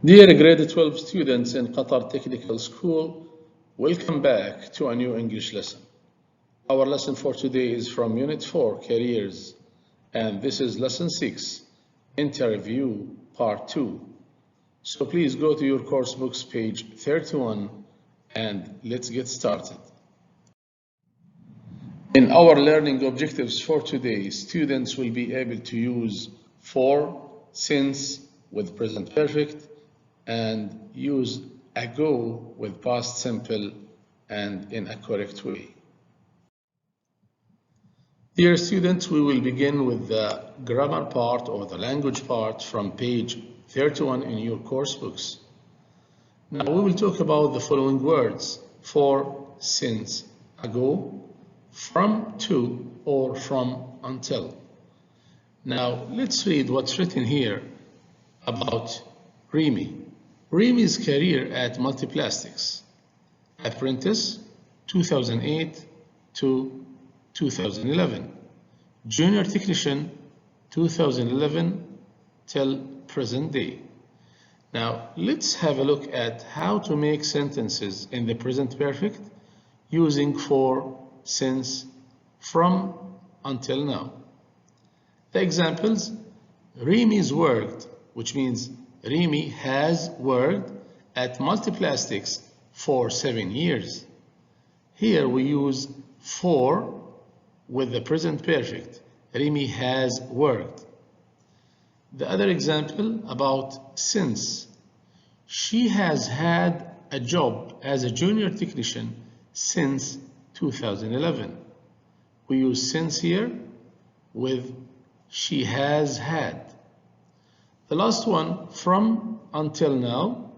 Dear grade 12 students in Qatar Technical School, welcome back to a new English lesson. Our lesson for today is from Unit 4, Careers, and this is Lesson 6, Interview Part 2. So please go to your course books, page 31, and let's get started. In our learning objectives for today, students will be able to use for, since with present perfect, and use ago with past simple and in a correct way. Dear students, we will begin with the grammar part or the language part from page 31 in your course books. Now we will talk about the following words: for, since, ago, from, to, or from, until. Now let's read what's written here about Remy. Remy's career at Multiplastics: apprentice 2008 to 2011, junior technician 2011 till present day. Now let's have a look at how to make sentences in the present perfect using for, since, from, until now. The examples: Remy's worked, which means Remy has worked at Multiplastics for 7 years. Here we use for with the present perfect. Remy has worked. The other example about since: she has had a job as a junior technician since 2011. We use since here with she has had. The last one, from, until now,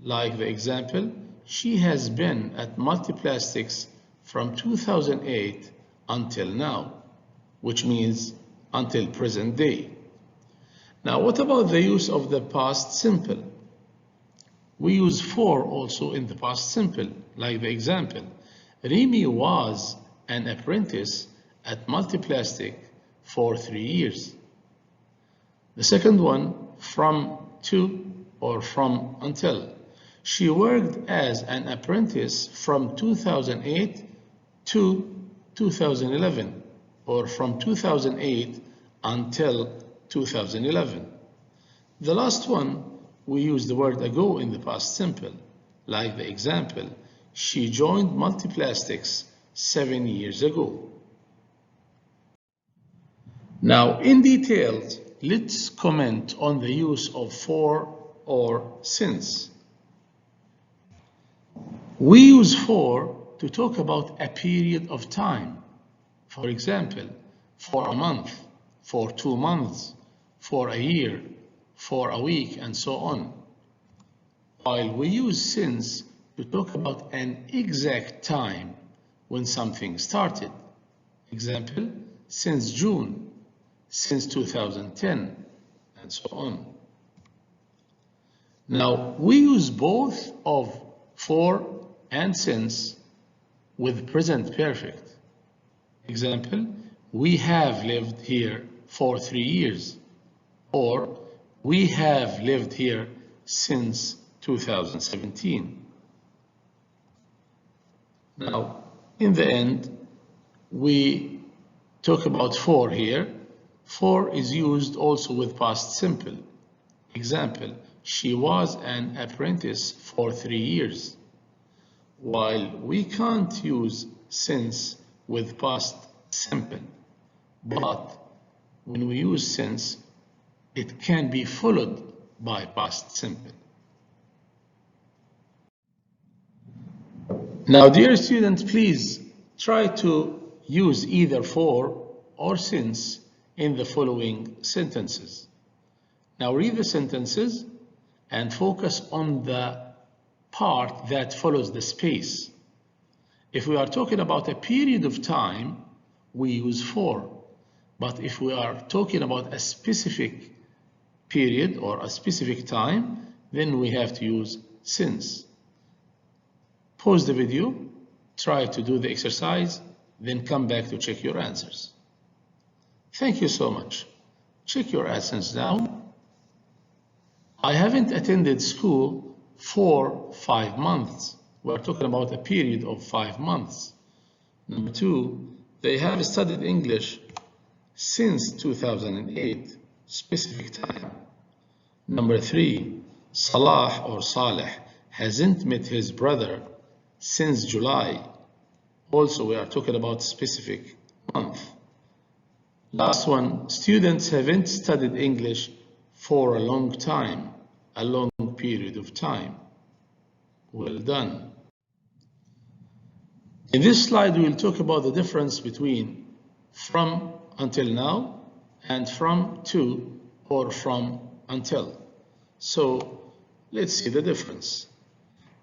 like the example, she has been at Multiplastics from 2008 until now, which means until present day. Now, what about the use of the past simple? We use for also in the past simple, like the example. Remy was an apprentice at Multiplastic for 3 years. The second one, from, to, or from, until. She worked as an apprentice from 2008 to 2011, or from 2008 until 2011. The last one, we use the word ago in the past simple, like the example. She joined Multiplastics 7 years ago. Now, in detail, let's comment on the use of for or since. We use for to talk about a period of time. For example, for a month, for 2 months, for a year, for a week, and so on. While we use since to talk about an exact time when something started. Example, since June, since 2010, and so on. Now, we use both of for and since with present perfect. Example, we have lived here for 3 years, or we have lived here since 2017. Now, in the end, we talk about for here. For is used also with past simple. Example, she was an apprentice for 3 years. While we can't use since with past simple, but when we use since, it can be followed by past simple. Now, dear students, please try to use either for or since in the following sentences. Now read the sentences and focus on the part that follows the space. If we are talking about a period of time, we use for. But if we are talking about a specific period or a specific time, then we have to use since. Pause the video, try to do the exercise, then come back to check your answers. Thank you so much. Check your answers now. I haven't attended school for 5 months. We're talking about a period of 5 months. Number 2, they have studied English since 2008, specific time. Number 3, Salah or Saleh hasn't met his brother since July. Also, we are talking about specific month. Last one, students haven't studied English for a long time, a long period of time. Well done. In this slide, we will talk about the difference between from until now and from to or from until. So let's see the difference.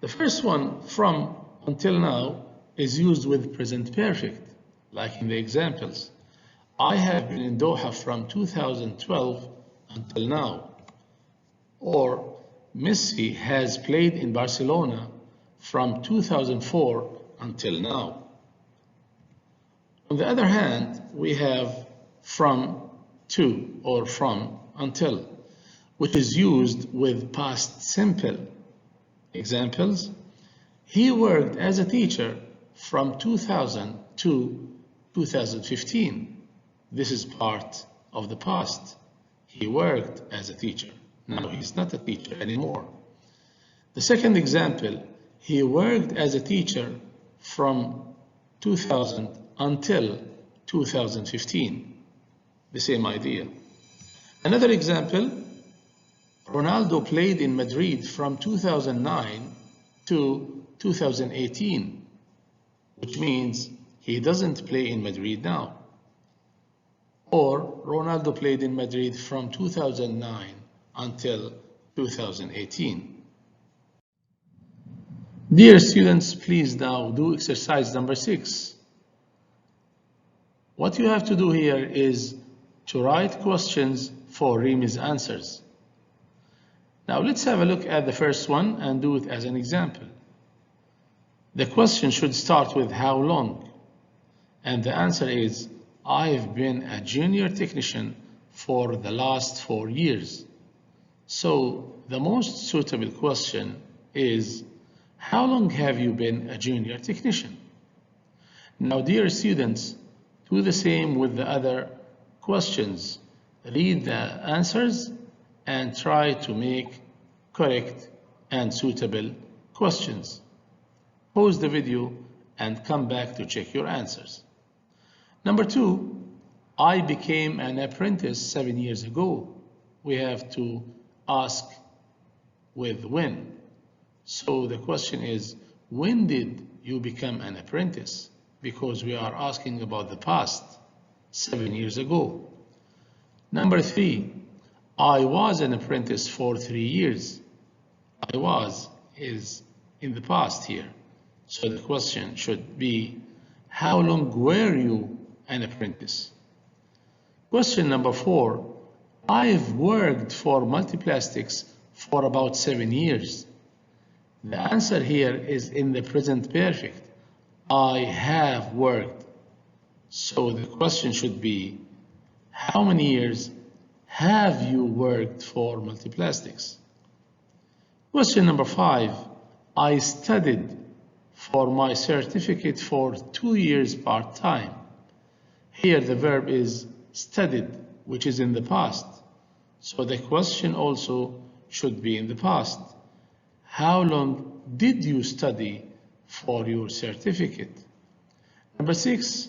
The first one, from until now, is used with present perfect, like in the examples. I have been in Doha from 2012 until now. Or Messi has played in Barcelona from 2004 until now. On the other hand, we have from to or from until, which is used with past simple. Examples: he worked as a teacher from 2000 to 2015. This is part of the past. He worked as a teacher. Now he's not a teacher anymore. The second example, he worked as a teacher from 2000 until 2015. The same idea. Another example, Ronaldo played in Madrid from 2009 to 2018, which means he doesn't play in Madrid now. Or Ronaldo played in Madrid from 2009 until 2018. Dear students, please now do exercise number 6. What you have to do here is to write questions for Rimi's answers. Now let's have a look at the first one and do it as an example. The question should start with how long, and the answer is I've been a junior technician for the last 4 years. So the most suitable question is, how long have you been a junior technician? Now, dear students, do the same with the other questions. Read the answers and try to make correct and suitable questions. Pause the video and come back to check your answers. Number 2, I became an apprentice 7 years ago. We have to ask with when. So the question is, when did you become an apprentice? Because we are asking about the past, 7 years ago. Number 3, I was an apprentice for 3 years. I was is in the past here. So the question should be, how long were you an apprentice? Question number 4, I've worked for Multiplastics for about 7 years. The answer here is in the present perfect. I have worked. So the question should be, how many years have you worked for Multiplastics? Question number 5, I studied for my certificate for 2 years part-time. Here the verb is studied, which is in the past. So the question also should be in the past. How long did you study for your certificate? Number 6,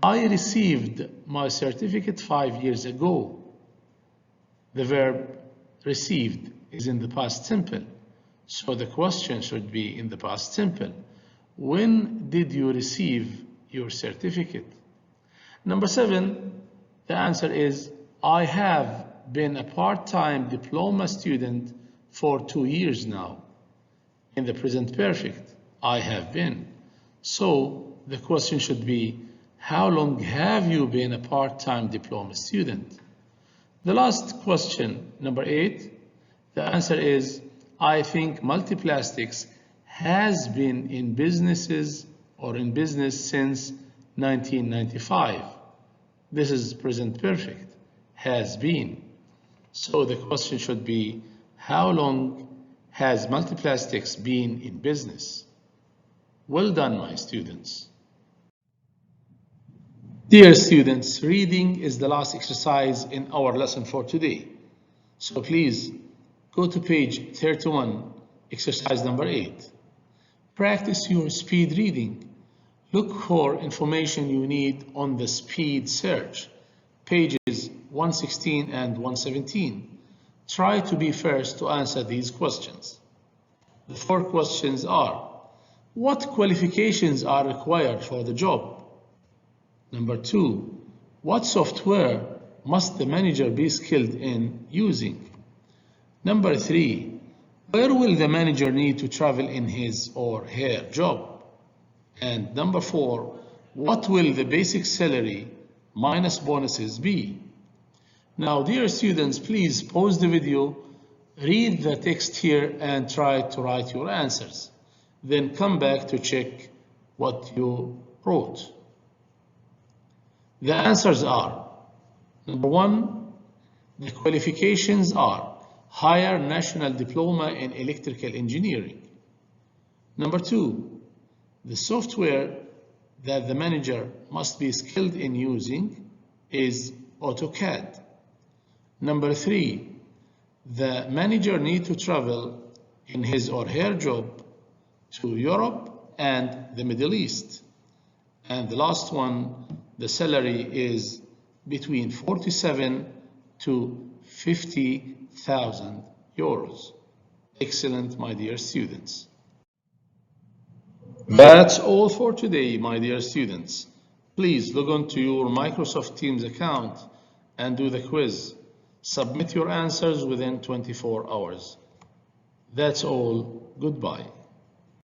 I received my certificate 5 years ago. The verb received is in the past simple. So the question should be in the past simple. When did you receive your certificate? Number 7, the answer is, I have been a part-time diploma student for 2 years now. In the present perfect, I have been. So the question should be, how long have you been a part-time diploma student? The last question, number 8, the answer is, I think Multiplastics has been in business since 1995. This is present perfect, has been. So the question should be, How long has Multiplastics been in business? Well done, my students. Dear students, reading is the last exercise in our lesson for today. So please go to page 31, exercise number 8. Practice your speed reading. Look for information you need on the speed search, pages 116 and 117. Try to be first to answer these questions. The 4 questions are: what qualifications are required for the job? Number 2, what software must the manager be skilled in using? Number 3, where will the manager need to travel in his or her job? And number 4, what will the basic salary minus bonuses be? Now, dear students, please pause the video, read the text here and try to write your answers. Then come back to check what you wrote. The answers are: number 1, the qualifications are higher national diploma in electrical engineering. Number 2, the software that the manager must be skilled in using is AutoCAD. Number 3, the manager needs to travel in his or her job to Europe and the Middle East. And the last one, the salary is between 47 to 50,000 euros. Excellent, my dear students. That's all for today, my dear students. Please log on to your Microsoft Teams account and do the quiz. Submit your answers within 24 hours. That's all. Goodbye.